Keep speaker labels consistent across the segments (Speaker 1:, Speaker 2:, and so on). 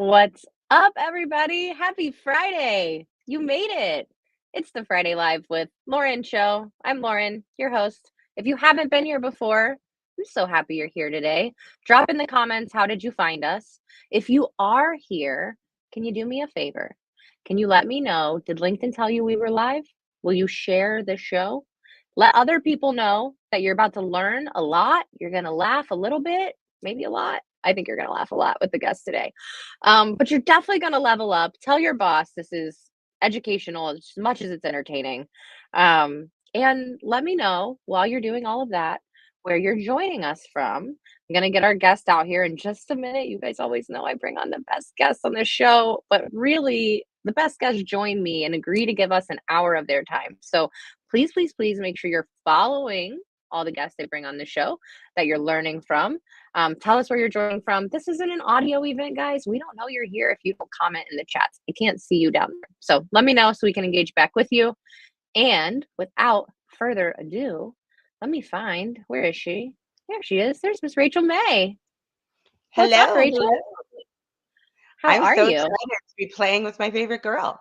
Speaker 1: What's up, everybody? Happy Friday! You made it. It's the Friday Live with Lauren show. I'm Lauren, your host. If you haven't been here before, I'm so happy you're here today. Drop in the comments, how did you find us? If you are here, can you do me a favor? Can you let me know? Did LinkedIn tell you we were live? Will you share the show? Let other people know that you're about to learn a lot. You're going to laugh a little bit, maybe a lot. I think you're going to laugh a lot with the guest today. But you're definitely going to level up. Tell your boss this is educational as much as it's entertaining. And let me know while you're doing all of that where you're joining us from. I'm going to get our guest out here in just a minute. You guys always know I bring on the best guests on the show, but really, the best guests join me and agree to give us an hour of their time. So please, please, please make sure you're following all the guests they bring on the show that you're learning from. Tell us where you're joining from. This isn't an audio event, guys. We don't know you're here if you don't comment in the chats. I can't see you down there. So let me know so we can engage back with you. And without further ado, let me find, where is she? There she is. There's Miss Rachel May. What's up,
Speaker 2: Hello,
Speaker 1: Rachel?
Speaker 2: hello.
Speaker 1: How
Speaker 2: I'm
Speaker 1: are
Speaker 2: so
Speaker 1: you?
Speaker 2: excited to be playing with my favorite girl.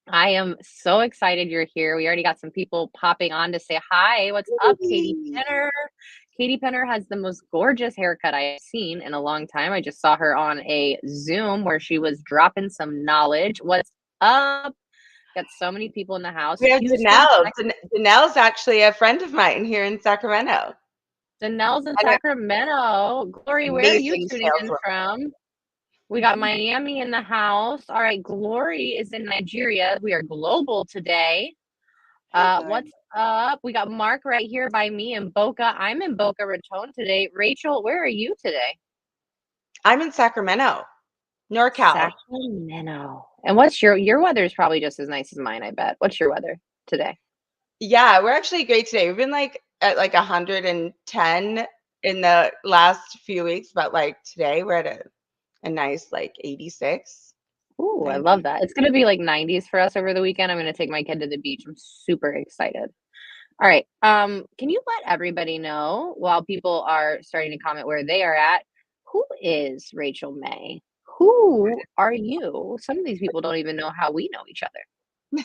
Speaker 1: I am so excited you're here. We already got some people popping on to say hi. What's up, Katie
Speaker 2: Yay.
Speaker 1: Penner? Katie Penner has the most gorgeous haircut I've seen in a long time. I just saw her on a Zoom where she was dropping some knowledge. What's up? Got so many people in the house.
Speaker 2: We have
Speaker 1: Houston,
Speaker 2: Danelle. Danelle's actually a friend of mine here in Sacramento.
Speaker 1: Danelle's in
Speaker 2: And an
Speaker 1: Sacramento. Glory, where are you
Speaker 2: amazing
Speaker 1: tuning in
Speaker 2: saleswoman.
Speaker 1: from? We got Miami in the house. All right, Glory is in Nigeria. We are global today.
Speaker 2: Hey, Gloria.
Speaker 1: What's up? We got Mark right here by me in Boca. I'm in Boca Raton today. Rachel, where are you today?
Speaker 2: I'm in Sacramento, NorCal.
Speaker 1: Sacramento. And what's your weather is probably just as nice as mine, I bet. What's your weather today?
Speaker 2: Yeah, we're actually great today. We've been at 110 in the last few weeks, but today we're at a nice 86,
Speaker 1: Ooh, I love
Speaker 2: 90.
Speaker 1: that. It's gonna be like 90s for us over the weekend. I'm gonna take my kid to the beach. I'm super excited. All right. Can you let everybody know while people are starting to comment where they are at? Who is Rachel May? Who are you? Some of these people don't even know how we know each other.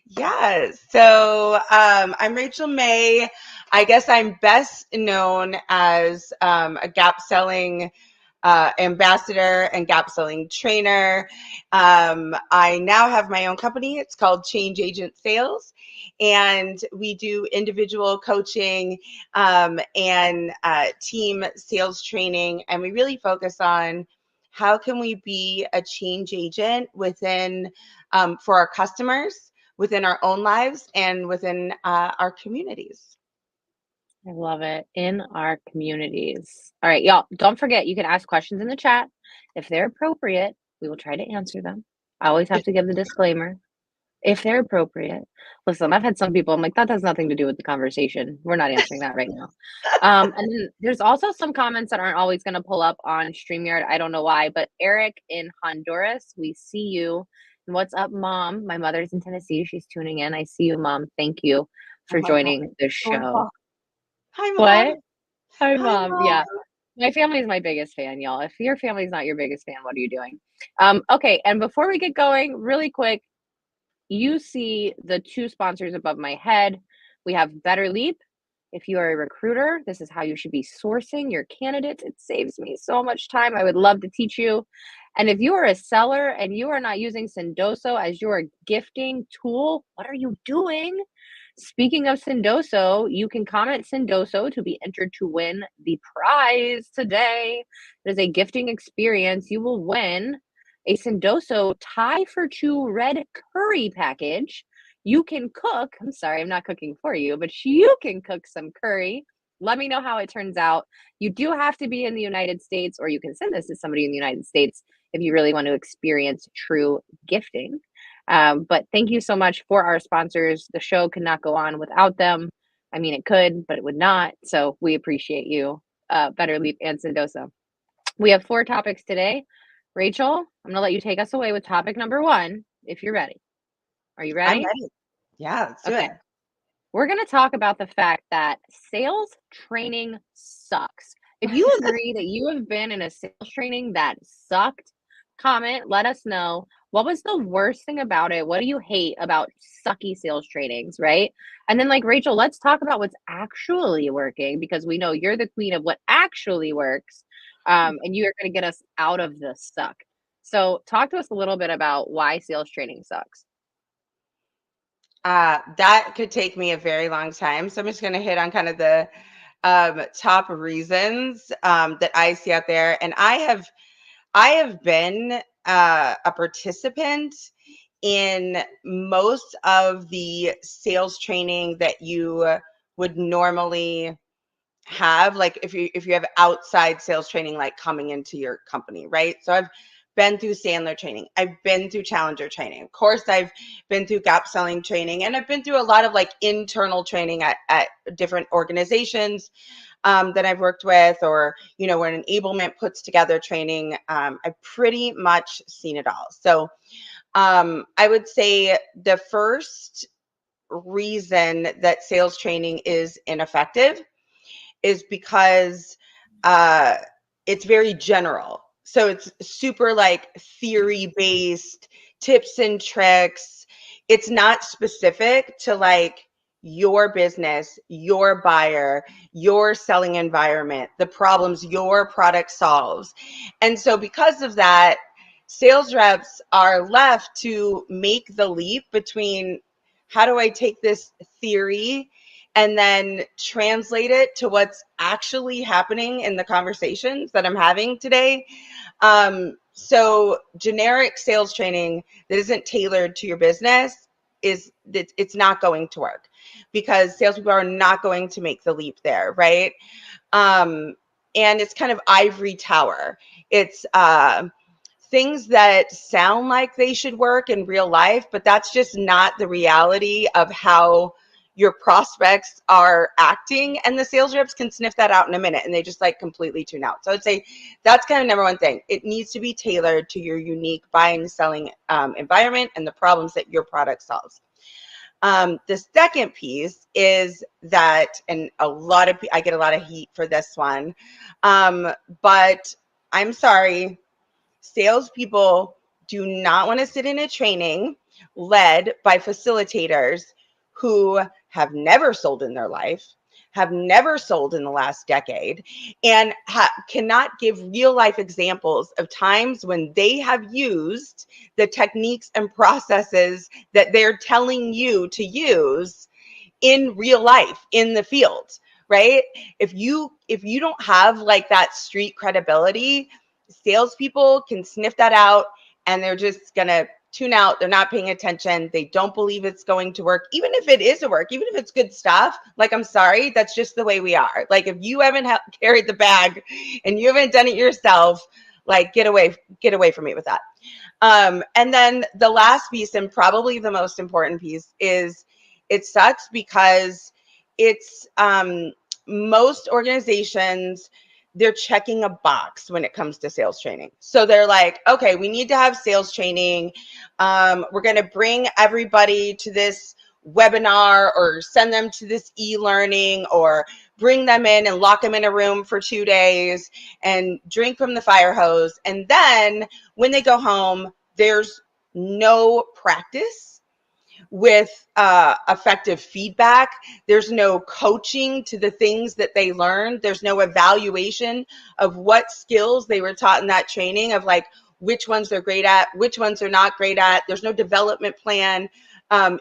Speaker 2: Yes. So I'm Rachel May. I guess I'm best known as a gap selling ambassador and gap selling trainer. I now have my own company. It's called Change Agent Sales. And we do individual coaching and team sales training. And we really focus on how can we be a change agent within for our customers, within our own lives, and within our communities.
Speaker 1: I love it. In our communities. All right, y'all, don't forget you can ask questions in the chat. If they're appropriate, we will try to answer them. I always have to give the disclaimer. If they're appropriate. Listen, I've had some people, I'm like, that has nothing to do with the conversation. We're not answering that right now. And then there's also some comments that aren't always going to pull up on StreamYard. I don't know why, but Eric in Honduras, we see you. And what's up, Mom? My mother's in Tennessee. She's tuning in. I see you, Mom. Thank you
Speaker 2: Oh
Speaker 1: for
Speaker 2: my God.
Speaker 1: joining the show.
Speaker 2: Wonderful. Hi, Mom.
Speaker 1: What? Hi,
Speaker 2: Hi,
Speaker 1: Mom.
Speaker 2: Mom.
Speaker 1: Yeah. My family is my biggest fan, y'all. If your family's not your biggest fan, what are you doing? Okay. And before we get going, really quick, you see the two sponsors above my head. We have Better Leap. If you are a recruiter, this is how you should be sourcing your candidates. It saves me so much time. I would love to teach you. And if you are a seller and you are not using Sendoso as your gifting tool, what are you doing? Speaking of Sendoso, you can comment Sendoso to be entered to win the prize today. It is a gifting experience. You will win a Sendoso Thai for two red curry package. You can cook. I'm sorry, I'm not cooking for you, but you can cook some curry. Let me know how it turns out. You do have to be in the United States, or you can send this to somebody in the United States if you really want to experience true gifting. But thank you so much for our sponsors. The show could not go on without them. I mean, it could, but it would not. So we appreciate you, Better Leap and Sendoso. We have 4 topics today. Rachel, I'm going to let you take us away with topic number 1 if you're ready. Are you
Speaker 2: I'm
Speaker 1: ready?
Speaker 2: ready. Yeah, let's do
Speaker 1: Okay.
Speaker 2: it.
Speaker 1: We're going to talk about the fact that sales training sucks. If you agree that you have been in a sales training that sucked, comment, let us know. What was the worst thing about it? What do you hate about sucky sales trainings, right? And then, like Rachel, let's talk about what's actually working because we know you're the queen of what actually works. And you are going to get us out of the suck. So, talk to us a little bit about why sales training sucks.
Speaker 2: That could take me a very long time. So I'm just going to hit on kind of the top reasons that I see out there. And I have been a participant in most of the sales training that you would normally have, like if you have outside sales training like coming into your company, right? So I've been through Sandler training, I've been through Challenger training, of course I've been through gap selling training, and I've been through a lot of like internal training at different organizations that I've worked with, or when enablement puts together training. I've pretty much seen it all. So I would say the first reason that sales training is ineffective is because uh, it's very general. So it's super like theory based tips and tricks. It's not specific to like your business, your buyer, your selling environment, the problems your product solves. And so, because of that, sales reps are left to make the leap between how do I take this theory and then translate it to what's actually happening in the conversations that I'm having today. So generic sales training that isn't tailored to your business it's not going to work because salespeople are not going to make the leap there, right? And it's kind of ivory tower. It's things that sound like they should work in real life, but that's just not the reality of how your prospects are acting, and the sales reps can sniff that out in a minute and they just like completely tune out. So I'd say that's kind of number one thing. It needs to be tailored to your unique buying and selling environment and the problems that your product solves. The second piece is that, and I get a lot of heat for this one, but I'm sorry, salespeople do not want to sit in a training led by facilitators who have never sold in their life, have never sold in the last decade, and cannot give real life examples of times when they have used the techniques and processes that they're telling you to use in real life in the field, right? If you don't have like that street credibility, salespeople can sniff that out and they're just gonna tune out. They're not paying attention. They don't believe it's going to work, even if it is a work, even if it's good stuff. Like, I'm sorry, that's just the way we are. Like, if you haven't carried the bag and you haven't done it yourself, like, get away from me with that. And then the last piece, and probably the most important piece, is it sucks because it's most organizations, they're checking a box when it comes to sales training. So they're like, okay, we need to have sales training. We're going to bring everybody to this webinar or send them to this e-learning or bring them in and lock them in a room for 2 days and drink from the fire hose. And then when they go home, there's no practice with effective feedback. There's no coaching to the things that they learned. There's no evaluation of what skills they were taught in that training, of like which ones they're great at, which ones they're not great at. There's no development plan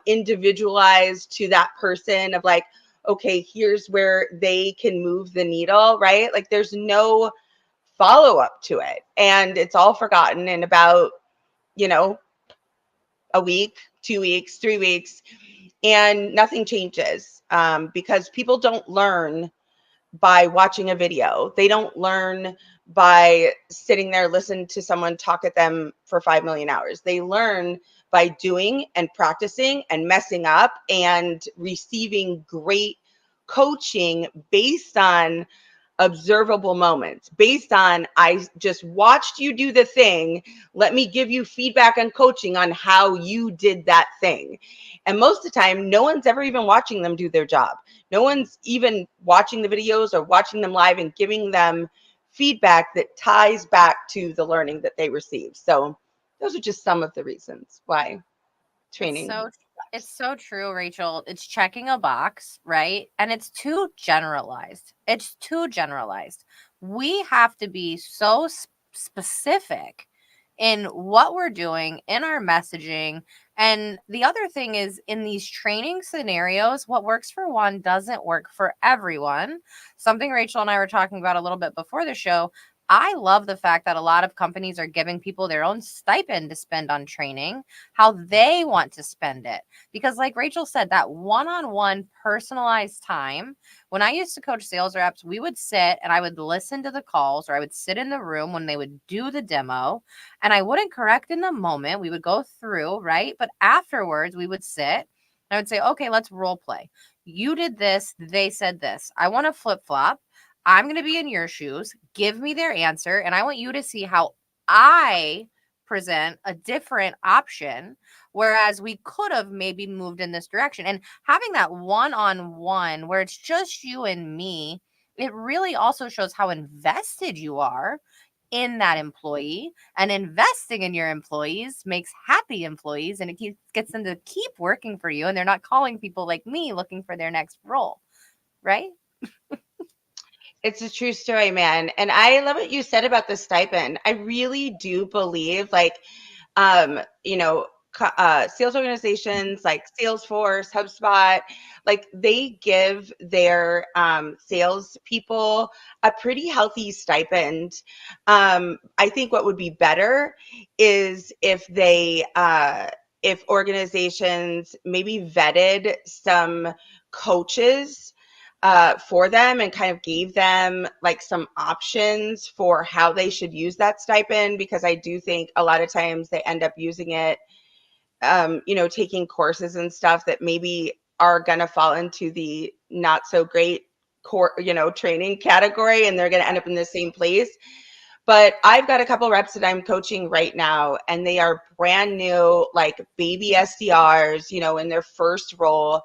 Speaker 2: individualized to that person of like, okay, here's where they can move the needle, right? Like, there's no follow up to it. And it's all forgotten in about, a week, 2 weeks, 3 weeks, and nothing changes because people don't learn by watching a video. They don't learn by sitting there listening to someone talk at them for 5 million hours. They learn by doing and practicing and messing up and receiving great coaching based on observable moments based on, I just watched you do the thing. Let me give you feedback and coaching on how you did that thing. And most of the time, no one's ever even watching them do their job. No one's even watching the videos or watching them live and giving them feedback that ties back to the learning that they received. So those are just some of the reasons why
Speaker 1: It's
Speaker 2: training
Speaker 1: so it's
Speaker 2: sucks.
Speaker 1: so true, Rachel. It's checking a box, right? And it's too generalized. It's too generalized. We have to be so specific in what we're doing in our messaging. And the other thing is, in these training scenarios, what works for one doesn't work for everyone. Something Rachel and I were talking about a little bit before the show. I love the fact that a lot of companies are giving people their own stipend to spend on training, how they want to spend it. Because, like Rachel said, that one on one personalized time, when I used to coach sales reps, we would sit and I would listen to the calls, or I would sit in the room when they would do the demo, and I wouldn't correct in the moment. We would go through, right? But afterwards, we would sit and I would say, okay, let's role play. You did this. They said this. I want to flip flop. I'm going to be in your shoes. Give me their answer. And I want you to see how I present a different option, whereas we could have maybe moved in this direction. And having that one-on-one where it's just you and me, it really also shows how invested you are in that employee, and investing in your employees makes happy employees, and it gets them to keep working for you, and they're not calling people like me looking for their next role, right?
Speaker 2: It's a true story, man. And I love what you said about the stipend. I really do believe, like, sales organizations like Salesforce, HubSpot, like they give their sales people a pretty healthy stipend. I think what would be better is if organizations maybe vetted some coaches for them and kind of gave them like some options for how they should use that stipend, because I do think a lot of times they end up using it, taking courses and stuff that maybe are going to fall into the not so great core, training category, and they're going to end up in the same place. But I've got a couple reps that I'm coaching right now, and they are brand new, like baby SDRs, in their first role,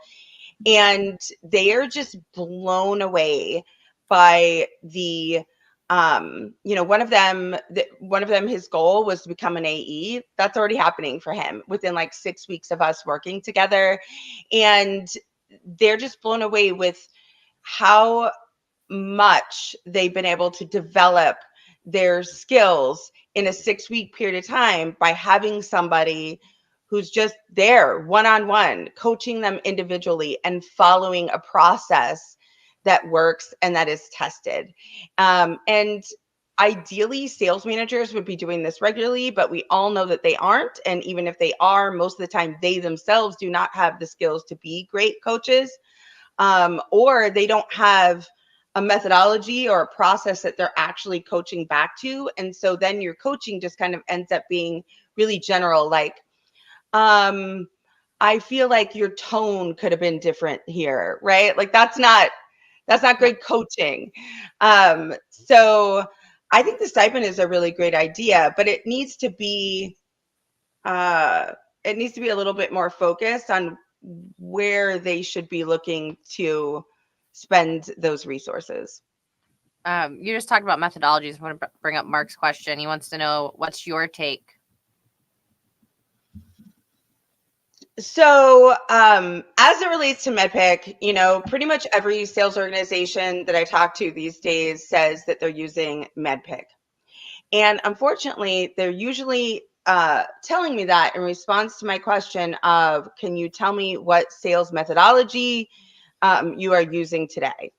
Speaker 2: and they are just blown away by the one of them his goal was to become an AE. That's already happening for him within like 6 weeks of us working together, and they're just blown away with how much they've been able to develop their skills in a 6-week period of time by having somebody who's just there one-on-one, coaching them individually and following a process that works and that is tested. And ideally, sales managers would be doing this regularly, but we all know that they aren't. And even if they are, most of the time they themselves do not have the skills to be great coaches, or they don't have a methodology or a process that they're actually coaching back to. And so then your coaching just kind of ends up being really general, like, I feel like your tone could have been different here, right? Like that's not
Speaker 1: Yeah.
Speaker 2: great coaching. So I think the stipend is a really great idea, but uh, it needs to be a little bit more focused on where they should be looking to spend those resources.
Speaker 1: You just talked about methodologies. I want to bring up Mark's question. He wants to know, what's your take?
Speaker 2: So, as it relates to MedPick, pretty much every sales organization that I talk to these days says that they're using MedPick. And unfortunately, they're usually telling me that in response to my question of, can you tell me what sales methodology you are using today?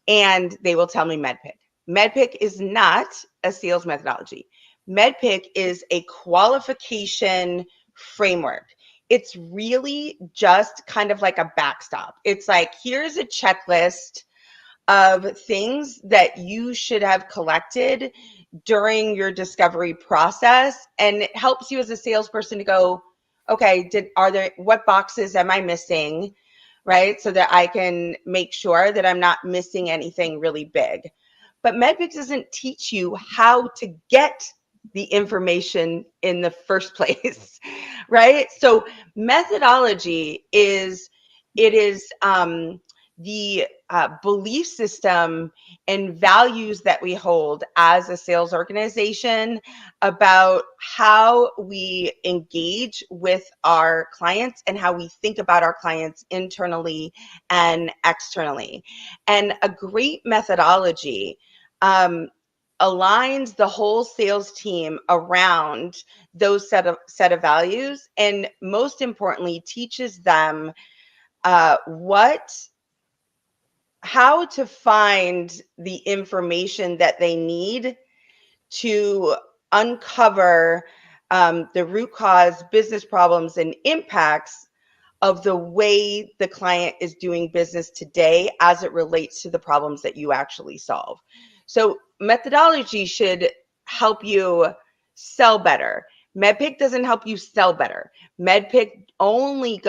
Speaker 2: And they will tell me MedPick. MedPick is not a sales methodology. MedPick is a qualification framework. It's really just kind of like a backstop. It's like, here's a checklist of things that you should have collected during your discovery process. And it helps you as a salesperson to go, okay, what boxes am I missing? Right. So that I can make sure that I'm not missing anything really big. but MEDPICS doesn't teach you how to get the information in the first place, right? So methodology is the belief system and values that we hold as a sales organization about how we engage with our clients and how we think about our clients internally and externally. And a great methodology aligns the whole sales team around those set of values, and most importantly teaches them how to find the information that they need to uncover the root cause, business problems, and impacts of the way the client is doing business today as it relates to the problems that you actually solve. So methodology should help you sell better. MedPick doesn't help you sell better. MedPick only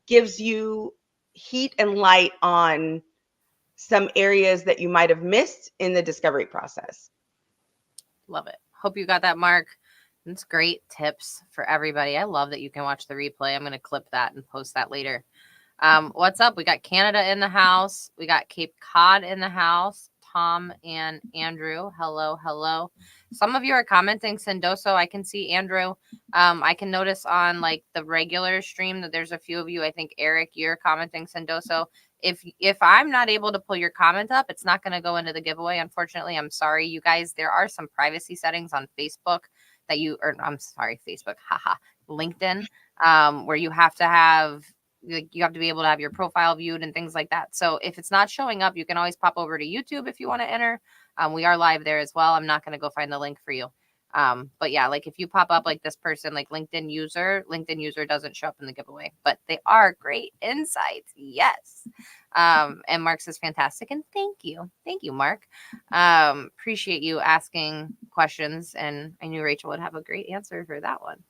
Speaker 2: gives you heat and light on some areas that you might have missed in the discovery process.
Speaker 3: Love it. Hope you got that, Mark. That's great tips for everybody. I love that you can watch the replay. I'm going to clip that and post that later. What's up? We got Canada in the house. We got Cape Cod in the house. Tom and Andrew. Hello, hello. Some of you are commenting Sendoso. I can see Andrew. I can notice on like the regular stream that there's a few of you. I think Eric, you're commenting Sendoso. If I'm not able to pull your comment up, it's not going to go into the giveaway. Unfortunately, I'm sorry, you guys. There are some privacy settings on Facebook that Facebook, LinkedIn, where you have to be able to have your profile viewed and things like that. So if it's not showing up, you can always pop over to YouTube if you want to enter. We are live there as well. I'm not going to go find the link for you. But yeah, like if you pop up like this person, like LinkedIn user doesn't show up in the giveaway, but they are great insights. Yes. And Mark says fantastic. And thank you, Mark. Appreciate you asking questions. And I knew Rachel would have a great answer for that one.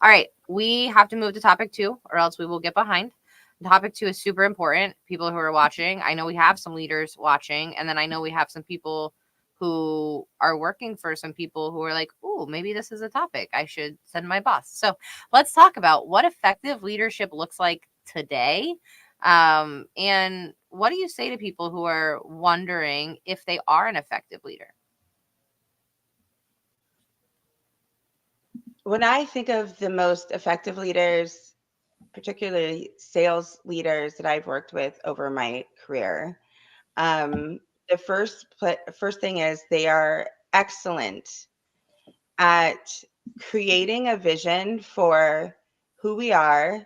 Speaker 3: All right. We have to move to topic 2 or else we will get behind. Topic 2 is super important. People who are watching, I know we have some leaders watching, and then I know we have some people who are working for some people who are like, oh, maybe this is a topic I should send my boss. So let's talk about what effective leadership looks like today. And what do you say to people who are wondering if they are an effective leader?
Speaker 2: When I think of the most effective leaders, particularly sales leaders that I've worked with over my career, the first thing is they are excellent at creating a vision for who we are,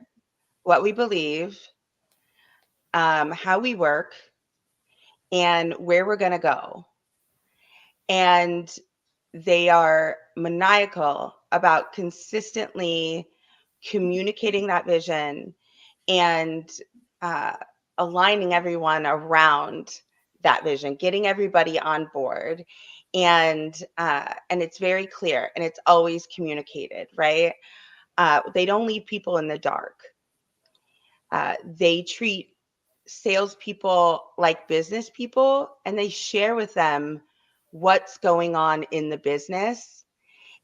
Speaker 2: what we believe, how we work, and where we're going to go. And they are maniacal about consistently communicating that vision and aligning everyone around that vision, getting everybody on board. And it's very clear and it's always communicated, right? They don't leave people in the dark. They treat salespeople like business people, and they share with them what's going on in the business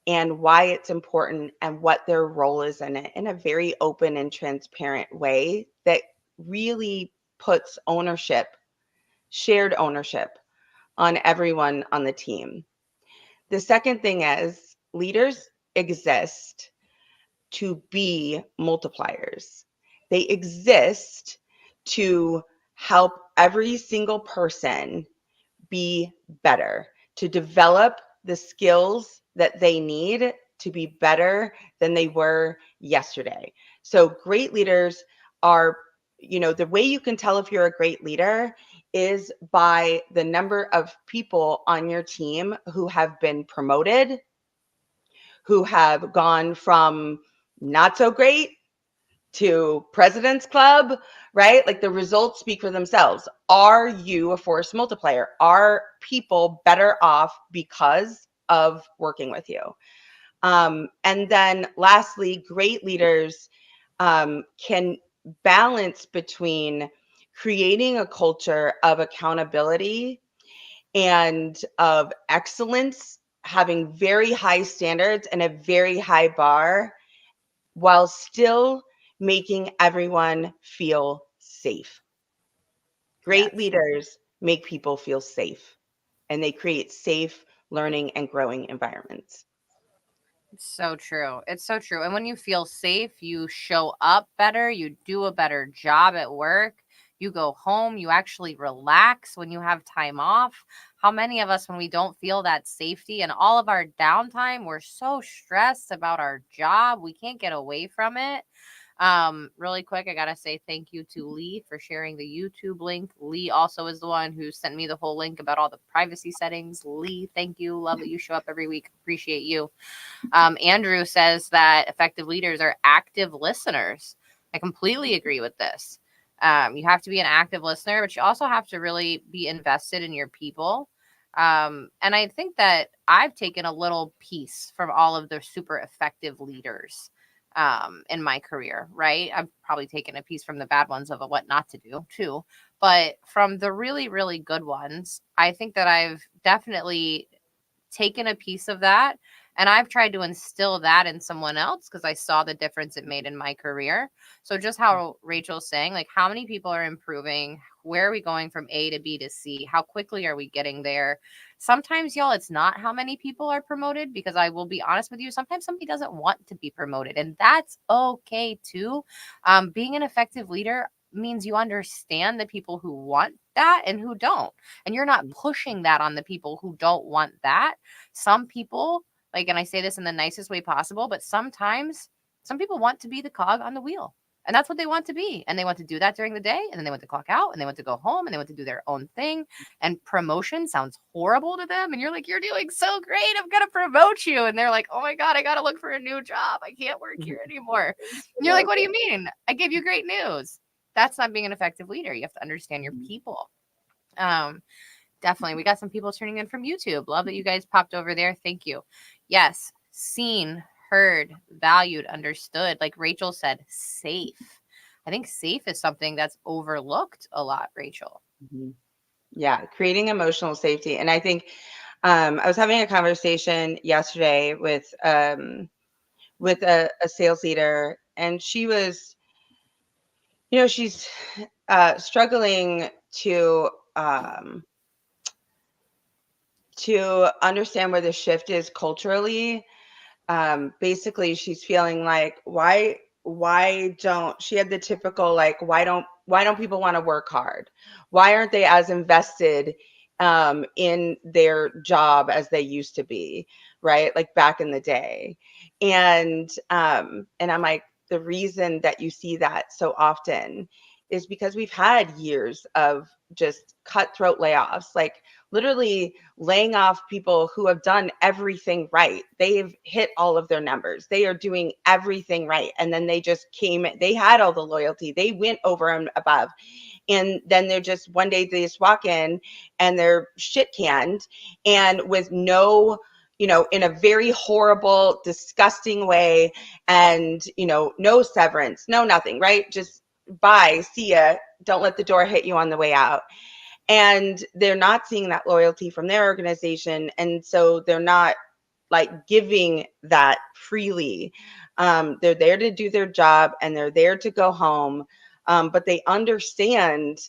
Speaker 2: and why it's important and what their role is in it in a very open and transparent way that really puts shared ownership on everyone on the team. The second thing is leaders exist to be multipliers. They exist to help every single person be better, to develop the skills that they need to be better than they were yesterday. So great leaders are, the way you can tell if you're a great leader is by the number of people on your team who have been promoted, who have gone from not so great to President's Club, right? Like the results speak for themselves. Are you a force multiplier? Are people better off because of working with you? And then lastly, great leaders can balance between creating a culture of accountability and of excellence, having very high standards and a very high bar while still making everyone feel safe. Great
Speaker 3: Yes.
Speaker 2: leaders make people feel safe, and they create safe learning and growing environments.
Speaker 3: It's so true. It's so true. And when you feel safe, you show up better, you do a better job at work, you go home, you actually relax when you have time off. How many of us, when we don't feel that safety and all of our downtime, we're so stressed about our job, we can't get away from it. Really quick, I gotta say thank you to Lee for sharing the YouTube link. Lee also is the one who sent me the whole link about all the privacy settings. Lee, thank you. Love that you show up every week. Appreciate you. Andrew says that effective leaders are active listeners. I completely agree with this. You have to be an active listener, but you also have to really be invested in your people. And I think that I've taken a little piece from all of the super effective leaders in my career, right? I've probably taken a piece from the bad ones of what not to do too. But from the really, really good ones, I think that I've definitely taken a piece of that and I've tried to instill that in someone else because I saw the difference it made in my career. So just how Rachel's saying, like how many people are improving? Where are we going from A to B to C? How quickly are we getting there? Sometimes, y'all, it's not how many people are promoted because I will be honest with you, sometimes somebody doesn't want to be promoted and that's okay too. Being an effective leader means you understand the people who want that and who don't. And you're not pushing that on the people who don't want that. Some people, like, and I say this in the nicest way possible, but sometimes some people want to be the cog on the wheel. And that's what they want to be. And they want to do that during the day. And then they want to clock out and they want to go home and they want to do their own thing. And promotion sounds horrible to them. And you're like, you're doing so great. I'm going to promote you. And they're like, oh my God, I got to look for a new job. I can't work here anymore. And you're like, what do you mean? I gave you great news. That's not being an effective leader. You have to understand your people. Definitely. We got some people tuning in from YouTube. Love that you guys popped over there. Thank you. Yes. Seen, heard, valued, understood. Like Rachel said, safe. I think safe is something that's overlooked a lot, Rachel.
Speaker 2: Mm-hmm. Yeah, creating emotional safety. And I think I was having a conversation yesterday with a sales leader, and she was, she's struggling to understand where the shift is culturally. Basically she's feeling like why don't she had the typical like why don't people want to work hard, why aren't they as invested in their job as they used to be, right, like back in the day. And I'm like, the reason that you see that so often is because we've had years of just cutthroat layoffs, like literally laying off people who have done everything right. They've hit all of their numbers. They are doing everything right. And then they just they had all the loyalty. They went over and above. And then they're just one day they just walk in and they're shit canned and with no, in a very horrible, disgusting way. And, no severance, no nothing, right? Just bye, see ya. Don't let the door hit you on the way out. And they're not seeing that loyalty from their organization. And so they're not like giving that freely. They're there to do their job and they're there to go home. But they understand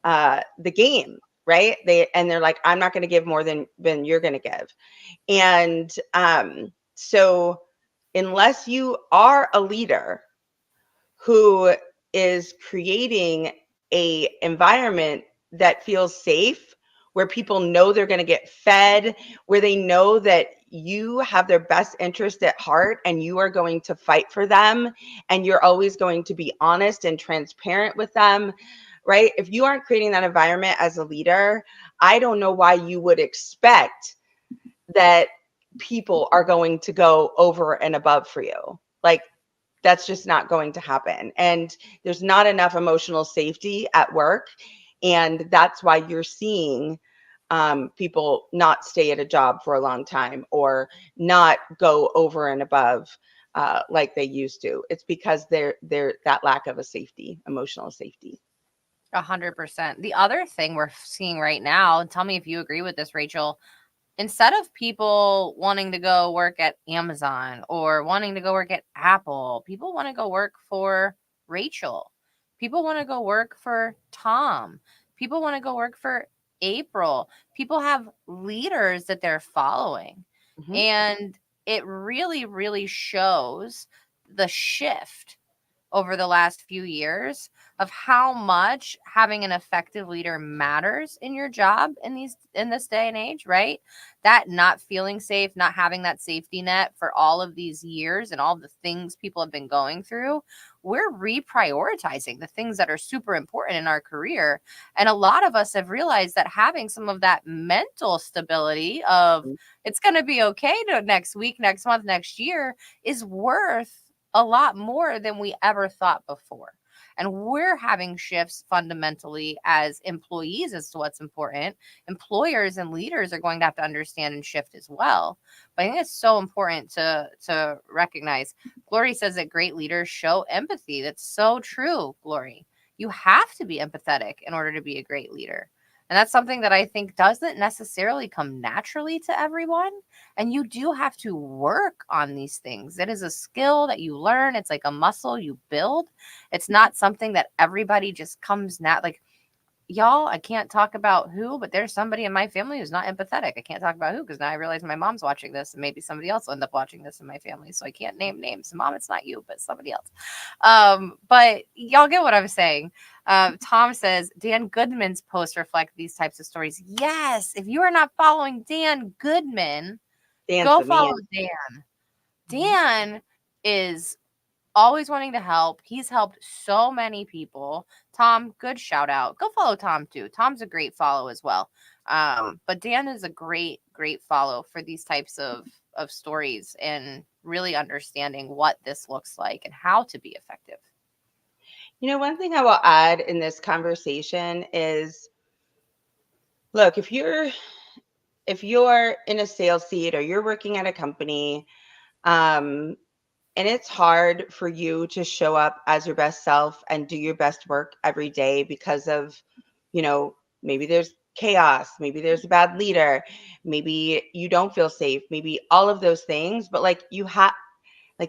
Speaker 2: the game, right? They're like, I'm not going to give more than you're going to give. And so unless you are a leader who is creating a environment that feels safe, where people know they're going to get fed, where they know that you have their best interest at heart and you are going to fight for them and you're always going to be honest and transparent with them, right? If you aren't creating that environment as a leader, I don't know why you would expect that people are going to go over and above for you. Like, that's just not going to happen. And there's not enough emotional safety at work. And that's why you're seeing people not stay at a job for a long time or not go over and above like they used to. It's because they're that lack of a safety, emotional safety.
Speaker 3: 100%. The other thing we're seeing right now, and tell me if you agree with this, Rachel, instead of people wanting to go work at Amazon or wanting to go work at Apple, people want to go work for Rachel. People want to go work for Tom. People want to go work for April. People have leaders that they're following.
Speaker 2: Mhm.
Speaker 3: And it really, really shows the shift over the last few years of how much having an effective leader matters in your job in this day and age, right? That not feeling safe, not having that safety net for all of these years and all the things people have been going through, we're reprioritizing the things that are super important in our career. And a lot of us have realized that having some of that mental stability of it's going to be okay to next week, next month, next year is worth a lot more than we ever thought before. And we're having shifts fundamentally as employees as to what's important. Employers and leaders are going to have to understand and shift as well. But I think it's so important to recognize. Glory says that great leaders show empathy. That's so true, Glory. You have to be empathetic in order to be a great leader. And that's something that I think doesn't necessarily come naturally to everyone. And you do have to work on these things. It is a skill that you learn. It's like a muscle you build. It's not something that everybody just comes like, y'all, I can't talk about who, but there's somebody in my family who's not empathetic. I can't talk about who because now I realize my mom's watching this and maybe somebody else will end up watching this in my family. So I can't name names. Mom, it's not you, but somebody else. But y'all get what I'm saying. Tom says Dan Goodman's posts reflect these types of stories. Yes. If you are not following Dan Goodman,
Speaker 2: Dan's
Speaker 3: go
Speaker 2: the man.
Speaker 3: follow Dan. Dan is always wanting to help. He's helped so many people. Tom, good shout out. Go follow Tom too. Tom's a great follow as well. But Dan is a great, great follow for these types of stories and really understanding what this looks like and how to be effective.
Speaker 2: You know, one thing I will add in this conversation is, look, if you're in a sales seat or you're working at a company, and it's hard for you to show up as your best self and do your best work every day because of, maybe there's chaos, maybe there's a bad leader, maybe you don't feel safe, maybe all of those things, but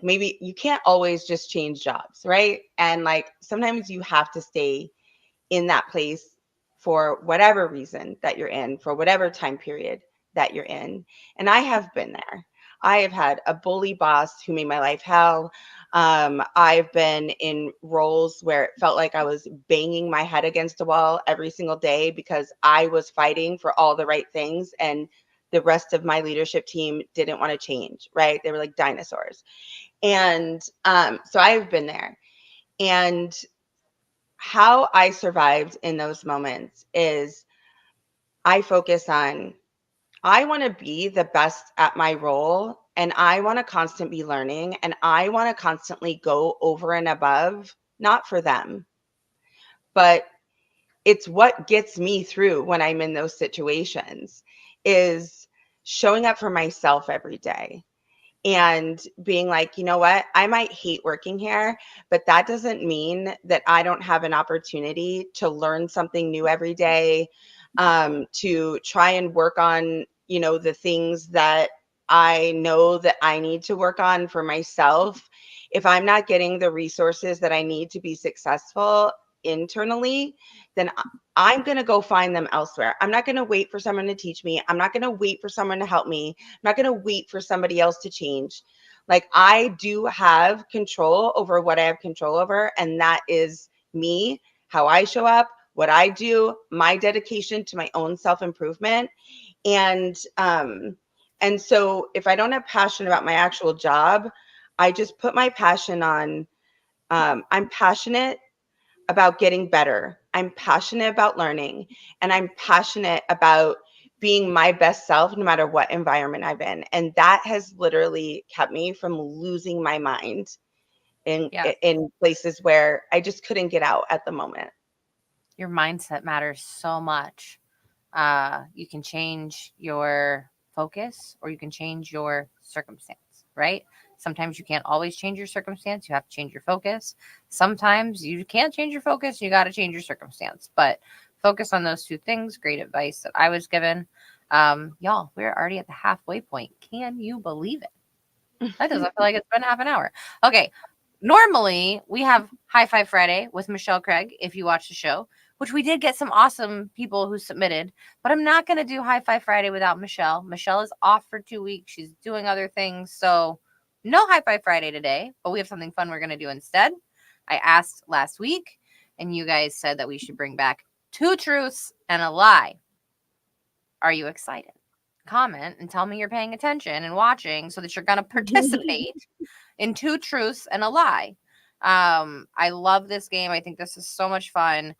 Speaker 2: maybe you can't always just change jobs, right? And like sometimes you have to stay in that place for whatever reason that you're in, for whatever time period that you're in. And I have been there. I have had a bully boss who made my life hell. I've been in roles where it felt like I was banging my head against a wall every single day because I was fighting for all the right things and the rest of my leadership team didn't want to change, right? They were like dinosaurs. And so I've been there. And how I survived in those moments is I focus on, I want to be the best at my role and I want to constantly be learning and I want to constantly go over and above, not for them, but it's what gets me through when I'm in those situations is showing up for myself every day and being like, you know what, I might hate working here, but that doesn't mean that I don't have an opportunity to learn something new every day, to try and work on, the things that I know that I need to work on for myself. If I'm not getting the resources that I need to be successful internally, then I'm going to go find them elsewhere. I'm not going to wait for someone to teach me. I'm not going to wait for someone to help me. I'm not going to wait for somebody else to change. Like I do have control over what I have control over. And that is me, how I show up, what I do, my dedication to my own self-improvement. And so if I don't have passion about my actual job, I just put my passion on, I'm passionate about getting better. I'm passionate about learning and I'm passionate about being my best self no matter what environment I'm in. And that has literally kept me from losing my mind in
Speaker 3: Yeah.
Speaker 2: in places where I just couldn't get out at the moment.
Speaker 3: Your mindset matters so much. You can change your focus or you can change your circumstance. right? Sometimes you can't always change your circumstance. You have to change your focus. Sometimes you can't change your focus. You got to change your circumstance. But focus on those two things. Great advice that I was given. Y'all, we're already at the halfway point. Can you believe it? That doesn't feel like it's been half an hour. Okay. Normally, we have High Five Friday with Michelle Craig, if you watch the show, which we did get some awesome people who submitted, but I'm not going to do High Five Friday without Michelle. Michelle is off for 2 weeks. She's doing other things. So no High Five Friday today, but we have something fun we're going to do instead. I asked last week, and you guys said that we should bring back 2 truths and a lie. Are you excited? Comment and tell me you're paying attention and watching so that you're going to participate in 2 truths and a lie. I love this game. I think this is so much fun.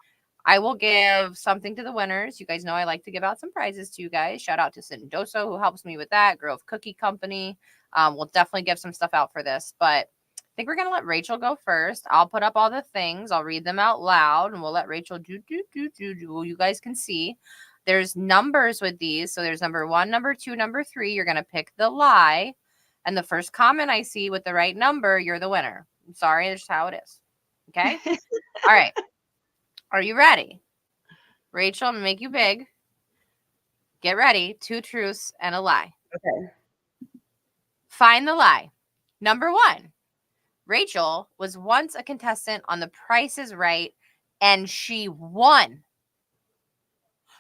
Speaker 3: I will give something to the winners. You guys know I like to give out some prizes to you guys. Shout out to Sindoso, who helps me with that. Grove Cookie Company. We'll definitely give some stuff out for this, but I think we're going to let Rachel go first. I'll put up all the things. I'll read them out loud, and we'll let Rachel do. You guys can see. There's numbers with these. So there's number 1, number 2, number 3. You're going to pick the lie. And the first comment I see with the right number, you're the winner. I'm sorry, that's how it is. Okay? All right. Are you ready? Rachel, I'm going to make you big. Get ready. 2 truths and a lie.
Speaker 2: Okay.
Speaker 3: Find the lie. Number 1. Rachel was once a contestant on The Price is Right, and she won.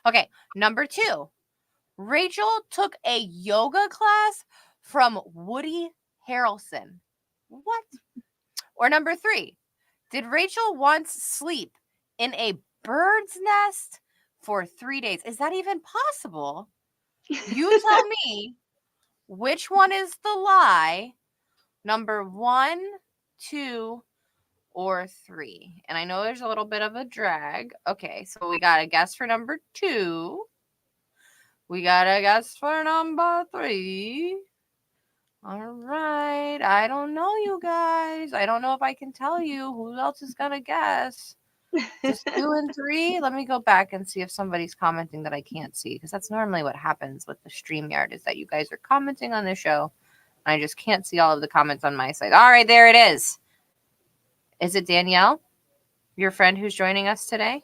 Speaker 3: Okay. Number 2. Rachel took a yoga class from Woody Harrelson. What? Or number 3, did Rachel once sleep in a bird's nest for 3 days? Is that even possible? You tell me which one is the lie. Number 1, 2, or 3. And I know there's a little bit of a drag. Okay, so we got a guess for number 2. We got a guess for number 3. All right. I don't know, you guys. I don't know if I can tell you who else is going to guess. Just 2 and 3. Let me go back and see if somebody's commenting that I can't see, because that's normally what happens with the StreamYard, is that you guys are commenting on the show. And I just can't see all of the comments on my side. All right, there it is. Is it Danielle, your friend who's joining us today?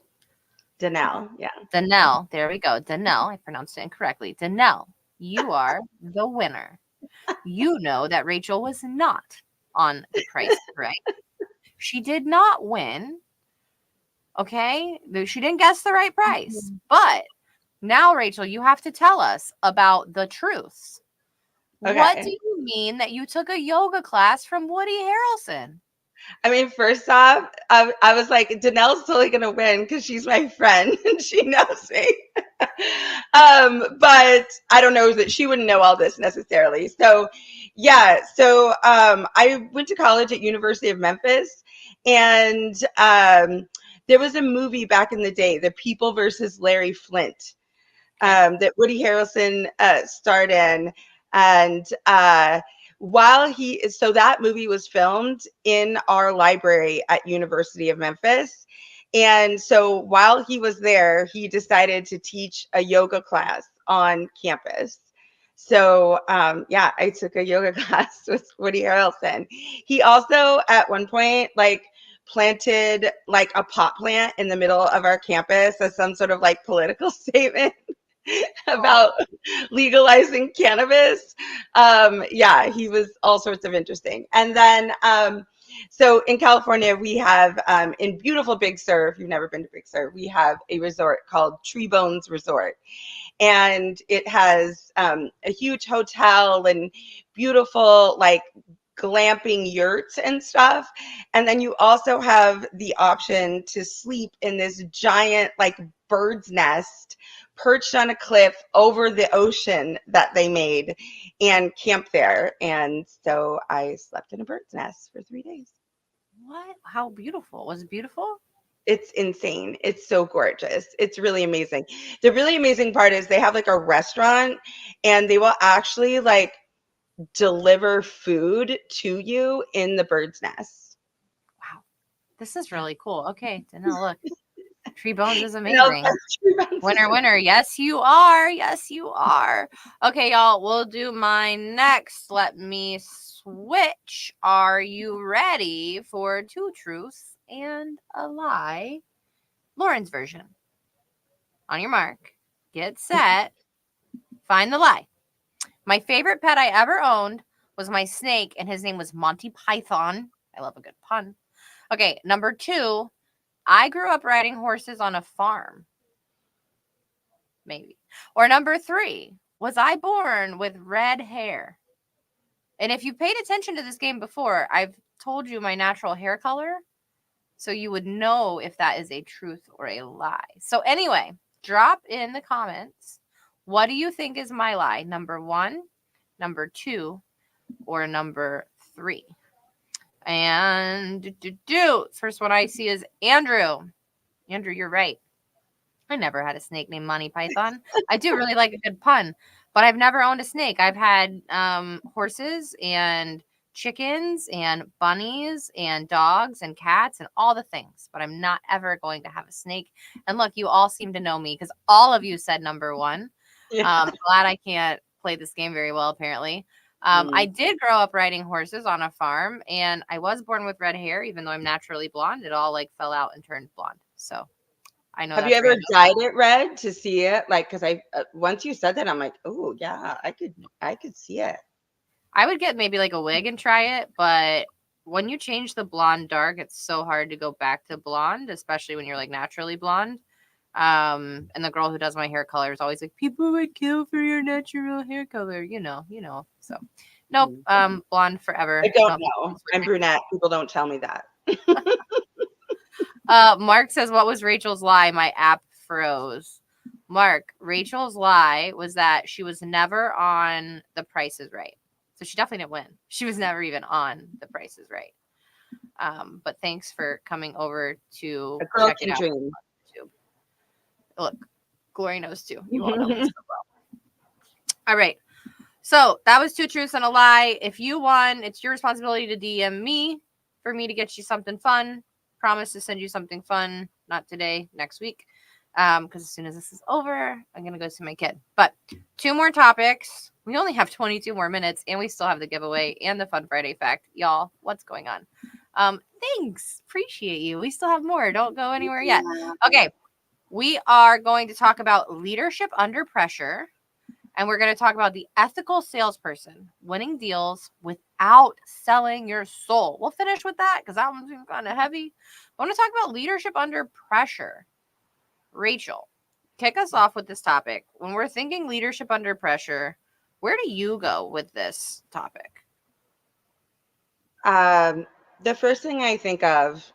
Speaker 2: Danelle, yeah.
Speaker 3: Danelle. There we go. Danelle. I pronounced it incorrectly. Danelle, you are the winner. You know that Rachel was not on The Price is Right. She did not win. Okay? She didn't guess the right price. But now, Rachel, you have to tell us about the truths.
Speaker 2: Okay.
Speaker 3: What do you mean that you took a yoga class from Woody Harrelson?
Speaker 2: I mean, first off, I was like, Danelle's totally going to win because she's my friend and she knows me. But I don't know that she wouldn't know all this necessarily. So, yeah. So I went to college at University of Memphis, and there was a movie back in the day, The People versus Larry Flint, that Woody Harrelson starred in. And so that movie was filmed in our library at University of Memphis. And so while he was there, he decided to teach a yoga class on campus. So yeah, I took a yoga class with Woody Harrelson. He also at one point planted like a pot plant in the middle of our campus as some sort of like political statement about legalizing cannabis. Yeah, he was all sorts of interesting. And then, so in California, we have in beautiful Big Sur, if you've never been to Big Sur, we have a resort called Tree Bones Resort. And it has a huge hotel and beautiful like glamping yurts and stuff. And then you also have the option to sleep in this giant like bird's nest perched on a cliff over the ocean that they made and camp there. And so I slept in a bird's nest for 3 days.
Speaker 3: What? How beautiful. Was it beautiful?
Speaker 2: It's insane. It's so gorgeous. It's really amazing. The really amazing part is they have like a restaurant, and they will actually like deliver food to you in the bird's nest.
Speaker 3: Wow. This is really cool. Okay, Danelle, look. Tree Bones is
Speaker 2: No,
Speaker 3: amazing.
Speaker 2: that's Tree Bones.
Speaker 3: Winner, winner. Yes, you are. Yes, you are. Okay, y'all, we'll do mine next. Let me switch. Are you ready for 2 truths and a lie? Lauren's version. On your mark, get set, find the lie. My favorite pet I ever owned was my snake, and his name was Monty Python. I love a good pun. Okay, number 2, I grew up riding horses on a farm. Maybe. Or number 3, was I born with red hair? And if you paid attention to this game before, I've told you my natural hair color, so you would know if that is a truth or a lie. So anyway, drop in the comments. What do you think is my lie? Number 1, number 2, or number 3? And first one I see is Andrew. Andrew, you're right. I never had a snake named Monty Python. I do really like a good pun, but I've never owned a snake. I've had horses and chickens and bunnies and dogs and cats and all the things, but I'm not ever going to have a snake. And look, you all seem to know me because all of you said number 1.
Speaker 2: Yeah.
Speaker 3: Glad I can't play this game very well, apparently. I did grow up riding horses on a farm, and I was born with red hair, even though I'm naturally blonde. It all like fell out and turned blonde. So I know
Speaker 2: Have
Speaker 3: that's
Speaker 2: you ever
Speaker 3: random.
Speaker 2: dyed it red to see it? Like, because I once you said that, I'm like, oh yeah, I could see it.
Speaker 3: I would get maybe like a wig and try it, but when you change the blonde dark, it's so hard to go back to blonde, especially when you're like naturally blonde. And the girl who does my hair color is always like, people would kill for your natural hair color, you know. So nope, blonde forever.
Speaker 2: I don't
Speaker 3: Nope.
Speaker 2: know. I'm brunette. People don't tell me that.
Speaker 3: Mark says, what was Rachel's lie? My app froze. Mark, Rachel's lie was that she was never on The Price is Right. So she definitely didn't win. She was never even on The Price is Right. But thanks for coming over to
Speaker 2: A girl
Speaker 3: check it
Speaker 2: can
Speaker 3: out
Speaker 2: dream.
Speaker 3: on YouTube. Look, Glory knows too. You all know me so well. All right. So that was 2 truths and a lie. If you won, it's your responsibility to DM me for me to get you something fun. Promise to send you something fun. Not today, next week. Because as soon as this is over, I'm going to go see my kid. But 2 more topics. We only have 22 more minutes, and we still have the giveaway and the Fun Friday fact. Y'all, what's going on? Thanks. Appreciate you. We still have more. Don't go anywhere yet. Okay. We are going to talk about leadership under pressure. And we're going to talk about the ethical salesperson, winning deals without selling your soul. We'll finish with that because that one's kind of heavy. I want to talk about leadership under pressure. Rachel, kick us off with this topic. When we're thinking leadership under pressure, where do you go with this topic?
Speaker 2: The first thing I think of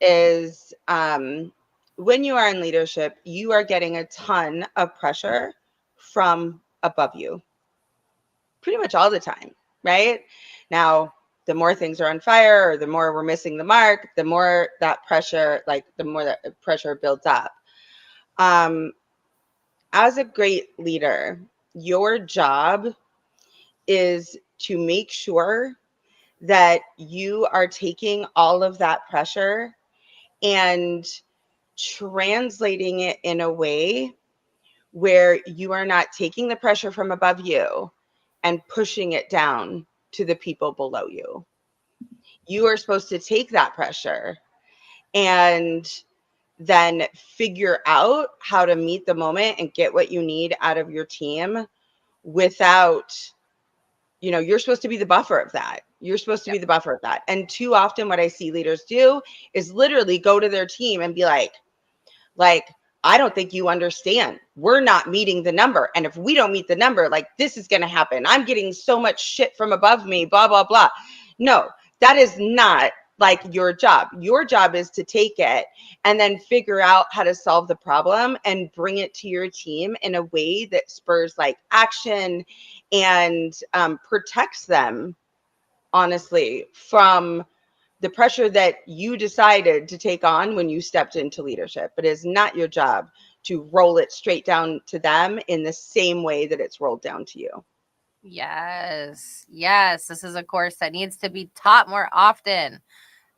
Speaker 2: is when you are in leadership, you are getting a ton of pressure from above you pretty much all the time, right? Now, the more things are on fire or the more we're missing the mark, the more that pressure, the more that pressure builds up. As a great leader, your job is to make sure that you are taking all of that pressure and translating it in a way where you are not taking the pressure from above you and pushing it down to the people below you. You are supposed to take that pressure and then figure out how to meet the moment and get what you need out of your team without, you're supposed to be the buffer of that. You're supposed to be the buffer of that. And too often what I see leaders do is literally go to their team and be like, I don't think you understand. We're not meeting the number. And if we don't meet the number, this is going to happen. I'm getting so much shit from above me, blah, blah, blah. No, that is not your job. Your job is to take it and then figure out how to solve the problem and bring it to your team in a way that spurs action and protects them, honestly, from the pressure that you decided to take on when you stepped into leadership. But it's not your job to roll it straight down to them in the same way that it's rolled down to you.
Speaker 3: Yes. This is a course that needs to be taught more often.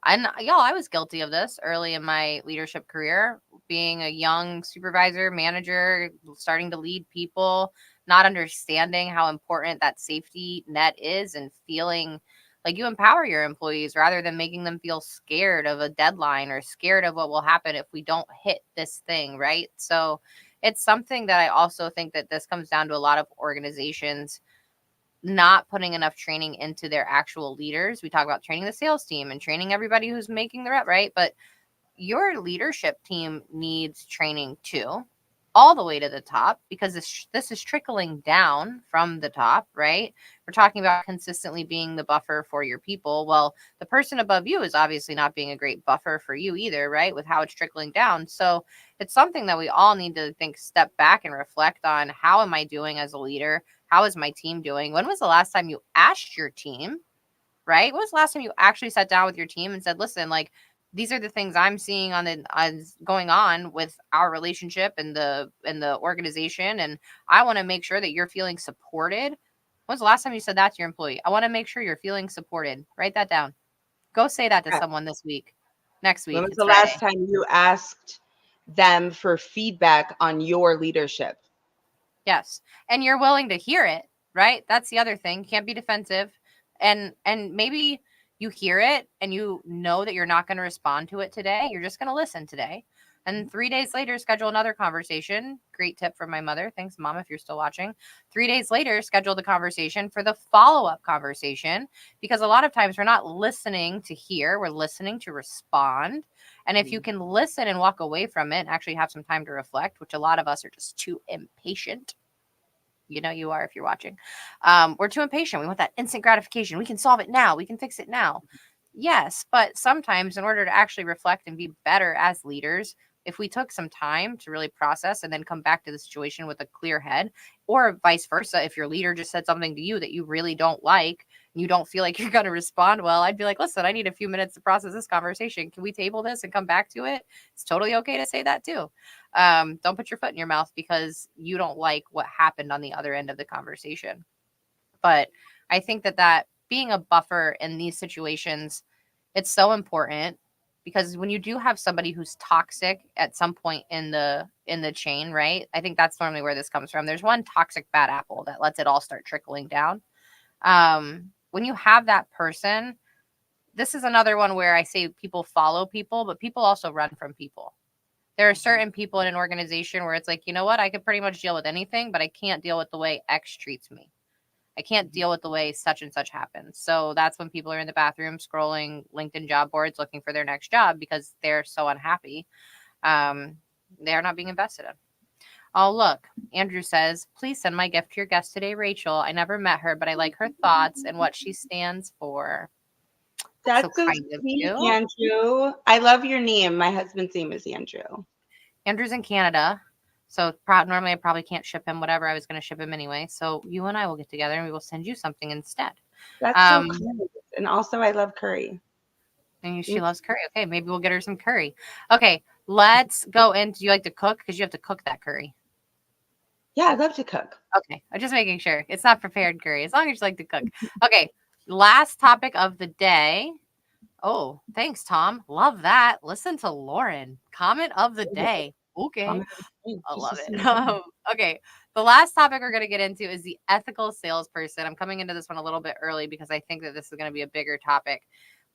Speaker 3: And y'all, I was guilty of this early in my leadership career. being a young supervisor, manager, starting to lead people, not understanding how important that safety net is and feeling like you empower your employees rather than making them feel scared of a deadline or scared of what will happen if we don't hit this thing, right? So it's something that I also think that this comes down to a lot of organizations not putting enough training into their actual leaders. We talk about training the sales team and training everybody who's making the rep, right? But your leadership team needs training too, all the way to the top, because this is trickling down from the top, right? We're talking about consistently being the buffer for your people. Well, the person above you is obviously not being a great buffer for you either, right? With how it's trickling down. So it's something that we all need to think, step back and reflect on. How am I doing as a leader? How is my team doing? When was the last time you asked your team, right? When was the last time you actually sat down with your team and said, listen, like, these are the things I'm seeing on going on with our relationship and the organization, and I want to make sure that you're feeling supported. When's the last time you said that to your employee? I want to make sure you're feeling supported. Write that down. Go say that to
Speaker 2: Yeah.
Speaker 3: someone this week. Next
Speaker 2: When
Speaker 3: week,
Speaker 2: was
Speaker 3: it's
Speaker 2: the last
Speaker 3: Friday.
Speaker 2: time you asked them for feedback on your leadership?
Speaker 3: Yes. And you're willing to hear it, right? That's the other thing. You can't be defensive. And maybe you hear it and you know that you're not going to respond to it today. You're just going to listen today. And 3 days later, schedule another conversation. Great tip from my mother. Thanks, Mom, if you're still watching. 3 days later, schedule the conversation for the follow-up conversation, because a lot of times we're not listening to hear, we're listening to respond. And if you can listen and walk away from it and actually have some time to reflect, which a lot of us are just too impatient. You know you are if you're watching. We're too impatient. We want that instant gratification. We can solve it now. We can fix it now. Yes, but sometimes in order to actually reflect and be better as leaders, if we took some time to really process and then come back to the situation with a clear head, or vice versa, if your leader just said something to you that you really don't like and you don't feel like you're going to respond well, I'd be like, listen, I need a few minutes to process this conversation. Can we table this and come back to it? It's totally okay to say that too. Don't put your foot in your mouth because you don't like what happened on the other end of the conversation. But I think that being a buffer in these situations, it's so important, because when you do have somebody who's toxic at some point in the chain, right? I think that's normally where this comes from. There's one toxic bad apple that lets it all start trickling down. When you have that person, this is another one where I say people follow people, but people also run from people. There are certain people in an organization where it's like, you know what, I could pretty much deal with anything, but I can't deal with the way X treats me. I can't deal with the way such and such happens. So that's when people are in the bathroom scrolling LinkedIn job boards looking for their next job because they're so unhappy. They're not being invested in. Oh, look, Andrew says, please send my gift to your guest today, Rachel. I never met her, but I like her thoughts and what she stands for.
Speaker 2: That's so
Speaker 3: kind of
Speaker 2: sweet,
Speaker 3: you.
Speaker 2: Andrew. I love your name. My husband's name is Andrew.
Speaker 3: Andrew's in Canada. So normally I probably can't ship him whatever I was going to ship him anyway. So you and I will get together and we will send you something instead.
Speaker 2: That's so kind. And also, I love curry.
Speaker 3: And she loves curry. Okay, maybe we'll get her some curry. Okay, let's go in. Do you like to cook? Because you have to cook that curry.
Speaker 2: Yeah, I love to cook.
Speaker 3: Okay, I'm just making sure. It's not prepared curry, as long as you like to cook. Okay, last topic of the day. Oh, thanks, Tom. Love that. Listen to Lauren. Comment of the day. Okay. I love it. Okay. The last topic we're going to get into is the ethical salesperson. I'm coming into this one a little bit early because I think that this is going to be a bigger topic.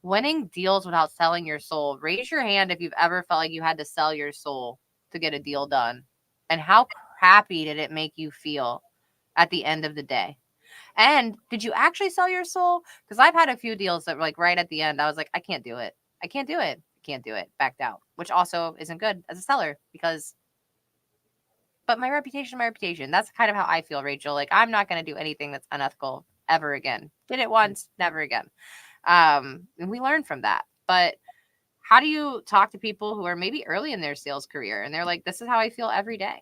Speaker 3: Winning deals without selling your soul. Raise your hand if you've ever felt like you had to sell your soul to get a deal done. And how crappy did it make you feel at the end of the day? And did you actually sell your soul? Because I've had a few deals that were like right at the end, I was like, I can't do it. I can't do it. I can't do it. Backed out, which also isn't good as a seller but my reputation. That's kind of how I feel, Rachel. Like, I'm not going to do anything that's unethical ever again. Did it once, never again. And we learn from that. But how do you talk to people who are maybe early in their sales career and they're like, this is how I feel every day?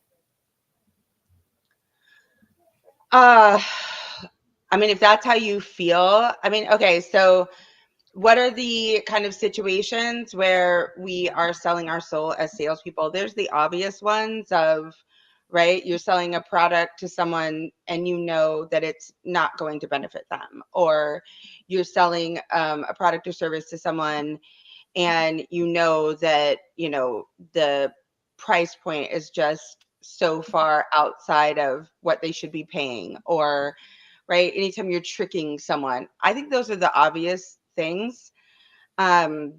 Speaker 2: I mean, if that's how you feel, I mean, okay, so what are the kind of situations where we are selling our soul as salespeople? There's the obvious ones of, right, you're selling a product to someone and you know that it's not going to benefit them, or you're selling a product or service to someone and you know that, the price point is just so far outside of what they should be paying, or right, anytime you're tricking someone. I think those are the obvious things. Um,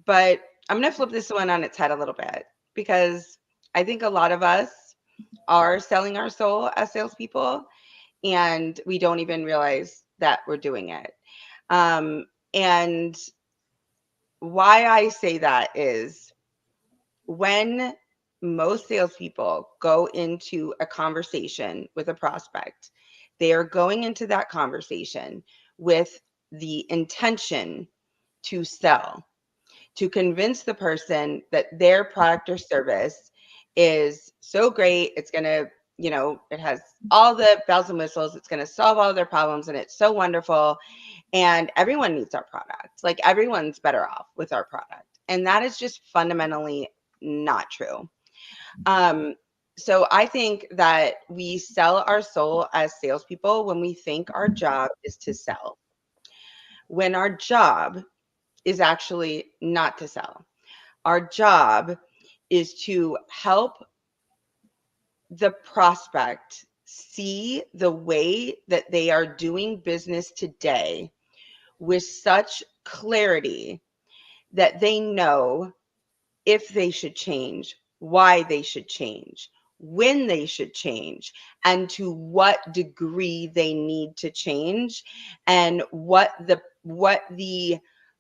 Speaker 2: but I'm going to flip this one on its head a little bit, because I think a lot of us are selling our soul as salespeople, and we don't even realize that we're doing it. And why I say that is, when most salespeople go into a conversation with a prospect, they are going into that conversation with the intention to sell, to convince the person that their product or service is so great. It's going to, it has all the bells and whistles. It's going to solve all their problems, and it's so wonderful. And everyone needs our product. Like, everyone's better off with our product. And that is just fundamentally not true. So I think that we sell our soul as salespeople when we think our job is to sell, when our job is actually not to sell. Our job is to help the prospect see the way that they are doing business today with such clarity that they know if they should change, why they should change, when they should change, and to what degree they need to change, and what the